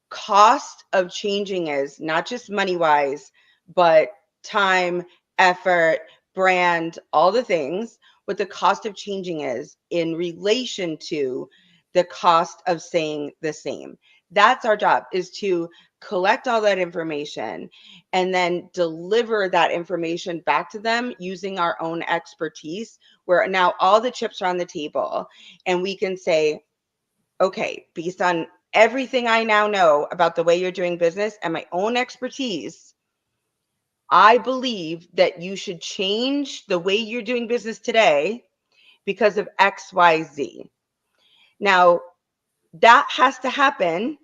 Speaker 2: cost of changing is, not just money wise, but time, effort, brand, all the things, what the cost of changing is in relation to the cost of staying the same. That's our job, is to collect all that information and then deliver that information back to them using our own expertise, where now all the chips are on the table, and we can say, okay, based on everything I now know about the way you're doing business and my own expertise, I believe that you should change the way you're doing business today because of XYZ. Now, that has to happen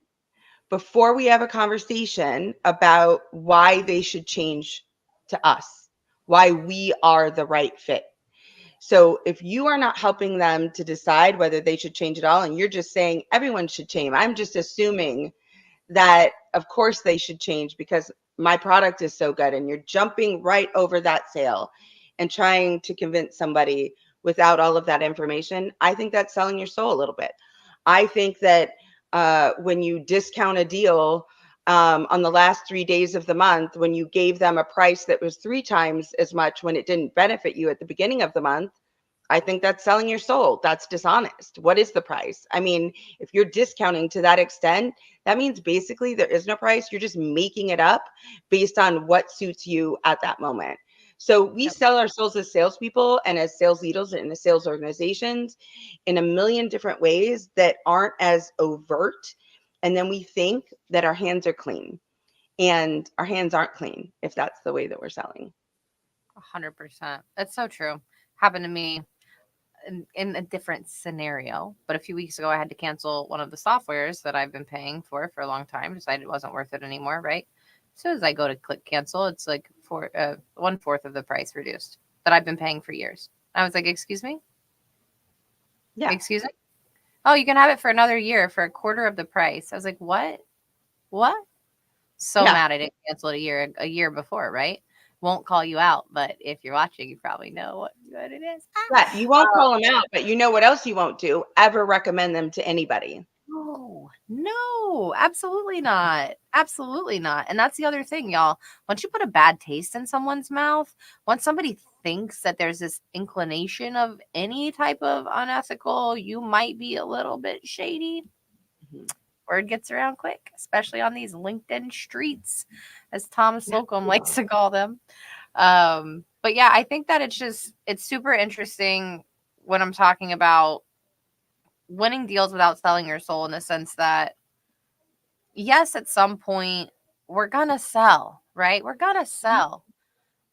Speaker 2: before we have a conversation about why they should change to us, why we are the right fit. So if you are not helping them to decide whether they should change at all, and you're just saying everyone should change, I'm just assuming that of course they should change because my product is so good, and you're jumping right over that sale and trying to convince somebody without all of that information, I think that's selling your soul a little bit. I think that when you discount a deal on the last 3 days of the month, when you gave them a price that was 3 times as much when it didn't benefit you at the beginning of the month, I think that's selling your soul. That's dishonest. What is the price? I mean, if you're discounting to that extent, that means basically there is no price. You're just making it up based on what suits you at that moment. So we sell our souls as salespeople and as sales leaders and as sales organizations in a million different ways that aren't as overt. And then we think that our hands are clean, and our hands aren't clean if that's the way that we're selling.
Speaker 3: 100%. That's so true. Happened to me in a different scenario, but a few weeks ago I had to cancel one of the softwares that I've been paying for a long time. Decided it wasn't worth it anymore, right? As soon as I go to click cancel, it's like for 1/4 of the price reduced that I've been paying for years. I was like, excuse me?
Speaker 2: Yeah.
Speaker 3: Excuse me? Oh, you can have it for another year for 1/4 of the price. I was like, what? What? So
Speaker 2: Yeah.
Speaker 3: mad I didn't cancel it a year before, right? Won't call you out, but if you're watching, you probably know what it is.
Speaker 2: Yeah, you won't call them out, but you know what else you won't do? Ever recommend them to anybody.
Speaker 3: No, absolutely not. Absolutely not. And that's the other thing, y'all. Once you put a bad taste in someone's mouth, once somebody thinks that there's this inclination of any type of unethical, you might be a little bit shady, word gets around quick, especially on these LinkedIn streets, as Tom Slocum likes to call them. But yeah, I think that it's super interesting when I'm talking about winning deals without selling your soul, in the sense that, yes, at some point we're gonna sell, right? We're gonna sell.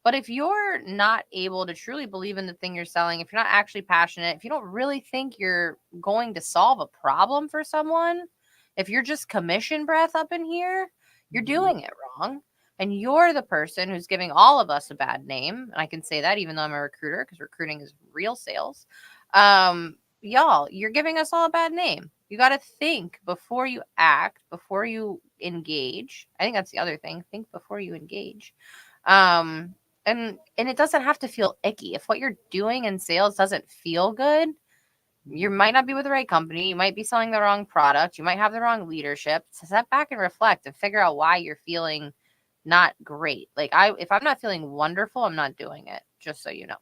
Speaker 3: But if you're not able to truly believe in the thing you're selling, if you're not actually passionate, if you don't really think you're going to solve a problem for someone, if you're just commission breath up in here, you're doing it wrong. and you're the person who's giving all of us a bad name. And I can say that even though I'm a recruiter, because recruiting is real sales. Y'all, you're giving us all a bad name. You got to think before you act, before you engage. I think that's the other thing. Think before you engage. And it doesn't have to feel icky. If what you're doing in sales doesn't feel good, you might not be with the right company. You might be selling the wrong product. You might have the wrong leadership. So step back and reflect and figure out why you're feeling not great. Like if I'm not feeling wonderful, I'm not doing it. Just so you know.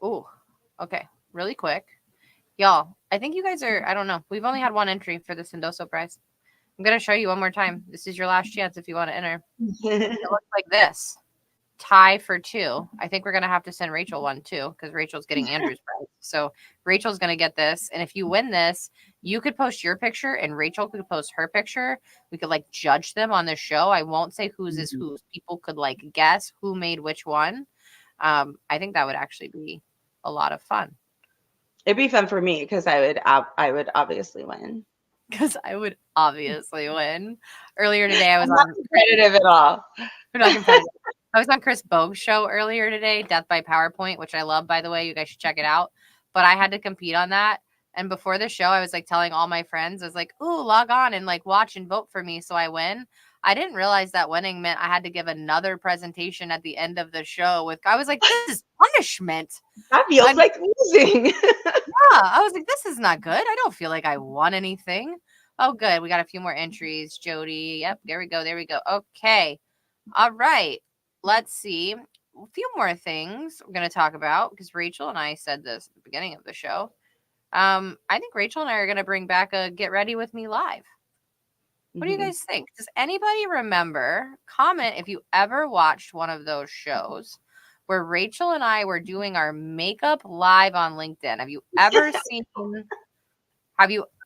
Speaker 3: Oh, okay. Really quick. Y'all, I think you guys are, I don't know. We've only had one entry for the Sendoso prize. I'm going to show you one more time. This is your last chance if you want to enter. It looks like this. Tie for 2. I think we're going to have to send Rachel one too, because Rachel's getting Andrew's prize. So Rachel's going to get this. And if you win this, you could post your picture and Rachel could post her picture. We could like judge them on the show. I won't say whose is whose. People could like guess who made which one. I think that would actually be a lot of fun.
Speaker 2: It'd be fun for me because I would obviously win.
Speaker 3: Because I would obviously win. Earlier today, I was
Speaker 2: not competitive at all.
Speaker 3: We're not competitive. I was on Chris Bogue's show earlier today, Death by PowerPoint, which I love, by the way. You guys should check it out. But I had to compete on that. And before the show, I was like telling all my friends, I was like, ooh, log on and like watch and vote for me so I win. I didn't realize that winning meant I had to give another presentation at the end of the show. I was like, this is punishment.
Speaker 2: That feels like losing.
Speaker 3: Yeah, I was like, this is not good. I don't feel like I won anything. Oh, good. We got a few more entries. Jody. Yep. There we go. There we go. Okay. All right. Let's see. A few more things we're going to talk about because Rachel and I said this at the beginning of the show. I think Rachel and I are going to bring back a Get Ready With Me live. What do you guys think? Does anybody remember? Comment if you ever watched one of those shows where Rachel and I were doing our makeup live on LinkedIn. Have you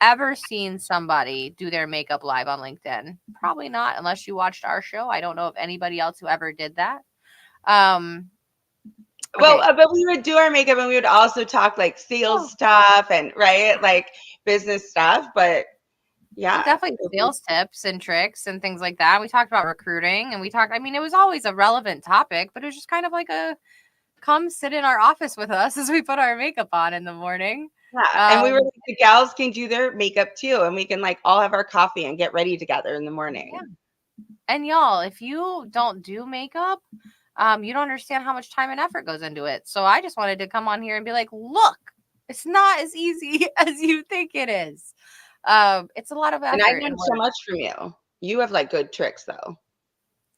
Speaker 3: ever seen somebody do their makeup live on LinkedIn? Probably not, unless you watched our show. I don't know of anybody else who ever did that.
Speaker 2: Well, but we would do our makeup and we would also talk like sales stuff and like business stuff. But yeah,
Speaker 3: definitely sales tips and tricks and things like that. We talked about recruiting and it was always a relevant topic, but it was just kind of like come sit in our office with us as we put our makeup on in the morning.
Speaker 2: Yeah. And we were like, the gals can do their makeup too. And we can like all have our coffee and get ready together in the morning.
Speaker 3: Yeah. And y'all, if you don't do makeup, you don't understand how much time and effort goes into it. So I just wanted to come on here and be like, look, it's not as easy as you think it is. It's a lot of effort.
Speaker 2: And I learned so much from you. You have like good tricks though.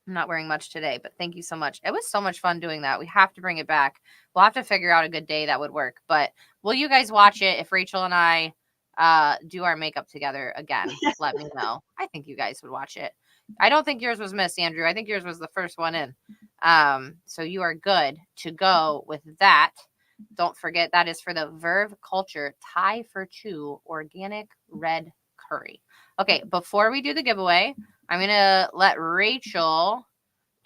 Speaker 3: I'm not wearing much today, but thank you so much. It was so much fun doing that. We have to bring it back. We'll have to figure out a good day that would work. But will you guys watch it if Rachel and I do our makeup together again? Let me know. I think you guys would watch it. I don't think yours was missed, Andrew. I think yours was the first one in. So you are good to go with that. Don't forget that is for the Verve Culture Tie for 2 organic red curry. Okay, before we do the giveaway, I'm going to let Rachel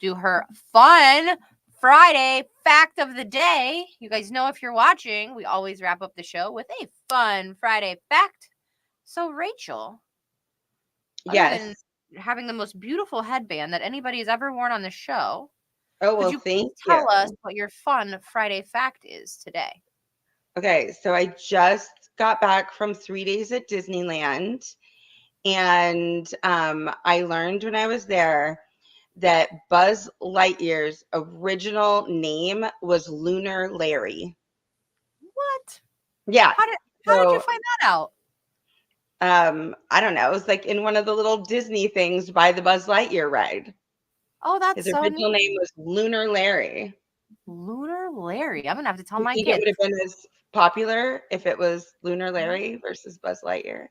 Speaker 3: do her fun Friday fact of the day. You guys know if you're watching, we always wrap up the show with a fun Friday fact. So Rachel,
Speaker 2: yes,
Speaker 3: having the most beautiful headband that anybody has ever worn on the show.
Speaker 2: Oh, well, thank you.
Speaker 3: Tell us what your fun Friday fact is today.
Speaker 2: Okay, so I just got back from 3 days at Disneyland. And I learned when I was there that Buzz Lightyear's original name was Lunar Larry.
Speaker 3: What?
Speaker 2: Yeah.
Speaker 3: How did you find that out?
Speaker 2: I don't know. It was like in one of the little Disney things by the Buzz Lightyear ride.
Speaker 3: Oh, that's
Speaker 2: his original name was Lunar Larry.
Speaker 3: Lunar Larry. I'm gonna have to tell my kids.
Speaker 2: It would have been as popular if it was Lunar Larry versus Buzz Lightyear.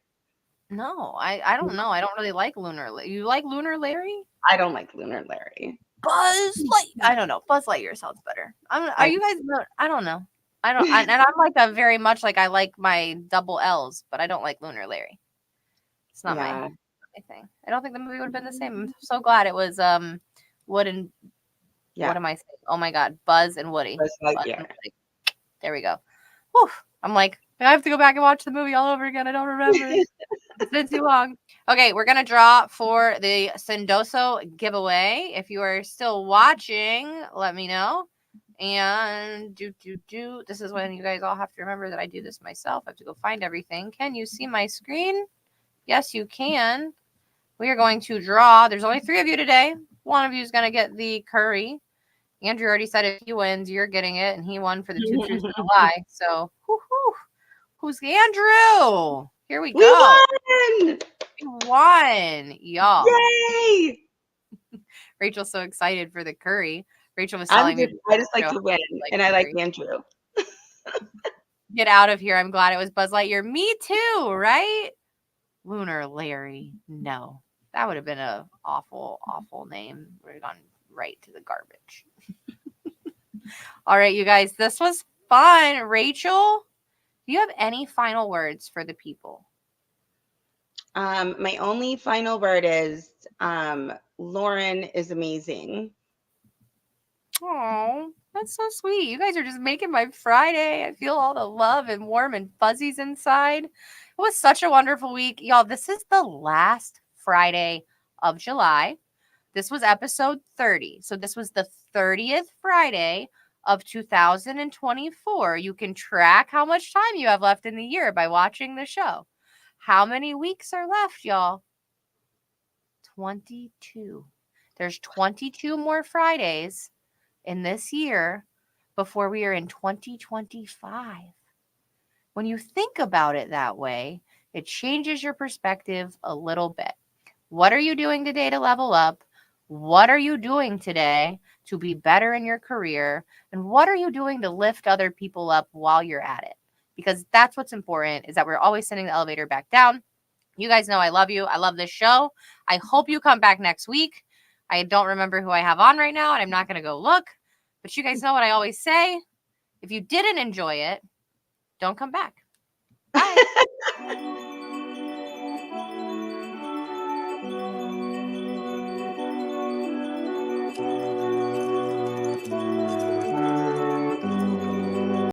Speaker 3: No, I don't know. I don't really like Lunar Larry. You like Lunar Larry?
Speaker 2: I don't like Lunar Larry.
Speaker 3: Buzz Lightyear. I don't know. Buzz Lightyear sounds better. Are you guys? I don't know. And I'm like a very much like I like my double L's, but I don't like Lunar Larry. It's not my thing. I don't think the movie would have been the same. I'm so glad it was Wood and what am I saying? Oh my God, Buzz and Woody.
Speaker 2: Buzz Lightyear.
Speaker 3: There we go. Whew. I'm like, I have to go back and watch the movie all over again. I don't remember. It's been too long. Okay, we're going to draw for the Sendoso giveaway. If you are still watching, let me know. And this is when you guys all have to remember that I do this myself. I have to go find everything. Can you see my screen? Yes, you can. We are going to draw. There's only 3 of you today. One of you is going to get the curry. Andrew already said if he wins, you're getting it, and he won for the 2 truths and a lie. So, who's Andrew? Here we go.
Speaker 2: won!
Speaker 3: We won, y'all.
Speaker 2: Yay!
Speaker 3: Rachel's so excited for the curry. Rachel was telling me.
Speaker 2: I just like to win, and I like Andrew.
Speaker 3: Get out of here. I'm glad it was Buzz Lightyear. Me too, right? Lunar Larry. No. That would have been an awful, awful name. Would have gone right to the garbage. All right, you guys. This was fun. Rachel, do you have any final words for the people?
Speaker 2: My only final word is Lauren is amazing.
Speaker 3: Oh, that's so sweet. You guys are just making my Friday. I feel all the love and warm and fuzzies inside. It was such a wonderful week. Y'all, this is the last Friday of July. This was episode 30. So this was the 30th Friday of 2024. You can track how much time you have left in the year by watching the show. How many weeks are left, y'all? 22. There's 22 more Fridays in this year before we are in 2025. When you think about it that way, it changes your perspective a little bit. What are you doing today to level up? What are you doing today to be better in your career? And what are you doing to lift other people up while you're at it? Because that's what's important, is that we're always sending the elevator back down. You guys know I love you. I love this show. I hope you come back next week. I don't remember who I have on right now, and I'm not going to go look. But you guys know what I always say. If you didn't enjoy it, don't come back.